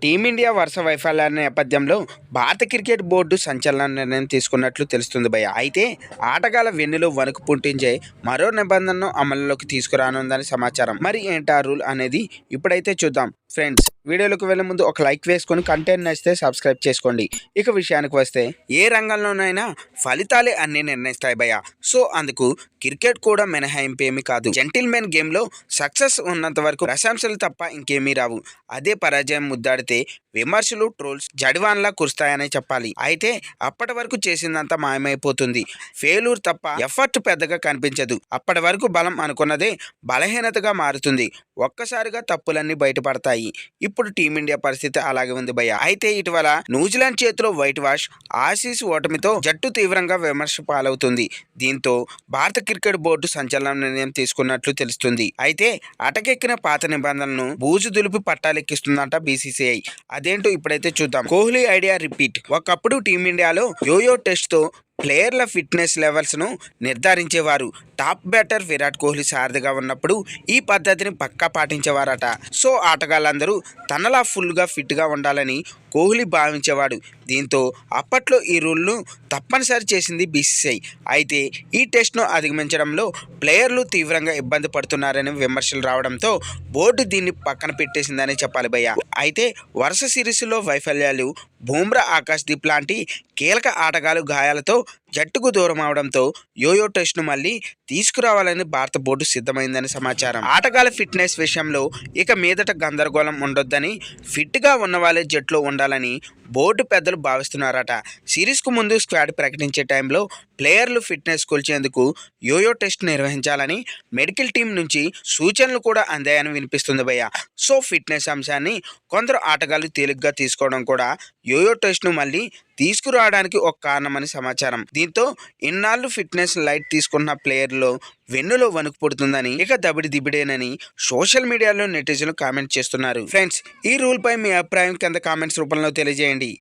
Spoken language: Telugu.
టీమిండియా వరుస వైఫల్యాల నేపథ్యంలో భారత క్రికెట్ బోర్డు సంచలన నిర్ణయం తీసుకున్నట్లు తెలుస్తుంది భయ్య. అయితే ఆటగాళ్ల వెన్నులో వణుకు పుట్టించే మరో నిబంధనను అమలులోకి తీసుకురానుందని సమాచారం. మరి ఏంటి ఆ రూల్ అనేది ఇప్పుడైతే చూద్దాం. ఫ్రెండ్స్, వీడియోలోకి వెళ్లే ముందు ఒక లైక్ వేసుకొని కంటెంట్ నచ్చితే సబ్స్క్రైబ్ చేసుకోండి. ఇక విషయానికి వస్తే, ఏ రంగంలోనైనా ఫలితాలే అన్ని నిర్ణయిస్తాయి భయ్య. సో అందుకు క్రికెట్ కూడా మినహాయింపు ఏమీ కాదు. జెంటిల్మెన్ గేమ్లో సక్సెస్ ఉన్నంత వరకు ప్రశంసలు తప్ప ఇంకేమీ రావు. అదే పరాజయం ముద్దాడితే విమర్శలు, ట్రోల్స్ జడివాన్లా కురుస్తాయని చెప్పాలి. అయితే అప్పటి వరకు చేసిందంతా మాయమైపోతుంది. ఫెయిల్యూర్ తప్ప ఎఫర్ట్ పెద్దగా కనిపించదు. అప్పటి వరకు బలం అనుకున్నదే బలహీనతగా మారుతుంది. ఒక్కసారిగా తప్పులన్నీ బయటపడతాయి. ఇప్పుడు టీమిండియా పరిస్థితి అలాగే ఉంది భయ్య. అయితే ఇటీవల న్యూజిలాండ్ చేతిలో వైట్ వాష్, ఆసీస్ ఓటమితో జట్టు తీవ్రంగా విమర్శ పాలవుతుంది. దీంతో భారత క్రికెట్ బోర్డు సంచలన నిర్ణయం తీసుకున్నట్లు తెలుస్తుంది. అయితే అటకెక్కిన పాత నిబంధనలను బూజు దులిపి పట్టాలెక్కిస్తుందంట బీసీసీఐ. అదేంటో ఇప్పుడైతే చూద్దాం. Kohli idea repeat. ఒకప్పుడు టీమిండియాలో యోయో టెస్ట్ తో ప్లేయర్ల ఫిట్నెస్ లెవెల్స్ను నిర్ధారించేవారు. టాప్ బ్యాటర్ విరాట్ కోహ్లీ సారథిగా ఉన్నప్పుడు ఈ పద్ధతిని పక్కా పాటించేవారట. సో ఆటగాళ్ళందరూ తనలా ఫుల్గా ఫిట్గా ఉండాలని కోహ్లీ భావించేవాడు. దీంతో అప్పట్లో ఈ రూల్ను తప్పనిసరి చేసింది బీసీసీఐ. అయితే ఈ టెస్ట్ను అధిగమించడంలో ప్లేయర్లు తీవ్రంగా ఇబ్బంది పడుతున్నారని విమర్శలు రావడంతో బోర్డు దీన్ని పక్కన పెట్టేసిందని చెప్పాలి భయ్య. అయితే వరుస సిరీస్లో వైఫల్యాలు, బూమ్రా, ఆకాశ్దీప్ లాంటి కీలక ఆటగాళ్లు గాయాలతో జట్టుకు దూరం అవడంతో యోయో టెస్ట్ను మళ్ళీ తీసుకురావాలని భారత బోర్డు సిద్ధమైందని సమాచారం. ఆటగాళ్ల ఫిట్నెస్ విషయంలో ఇక మీదట గందరగోళం ఉండొద్దని, ఫిట్గా ఉన్నవాళ్ళే జట్టులో ఉండాలని బోర్డు పెద్దలు భావిస్తున్నారట. సిరీస్కు ముందు స్క్వాడ్ ప్రకటించే టైంలో ప్లేయర్లు ఫిట్నెస్ కొలిచేందుకు యోయో టెస్ట్ నిర్వహించాలని మెడికల్ టీం నుంచి సూచనలు కూడా అందాయని వినిపిస్తుంది భయ్య. సో ఫిట్నెస్ అంశాన్ని కొందరు ఆటగాళ్లు తేలిగ్గా తీసుకోవడం కూడా యోయో టెస్ట్ను మళ్ళీ తీసుకురావడానికి ఒక కారణమని సమాచారం. దీంతో ఇన్నాళ్ళు ఫిట్నెస్ లైట్ తీసుకున్న ప్లేయర్లో వెన్నులో వణుకు పుడుతుందని, ఇక దబిడి దిబిడేనని సోషల్ మీడియాలో నెటిజన్లు కామెంట్ చేస్తున్నారు. ఫ్రెండ్స్, ఈ రూల్ పై మీ అభిప్రాయం కింద కామెంట్స్ రూపంలో తెలియజేయండి.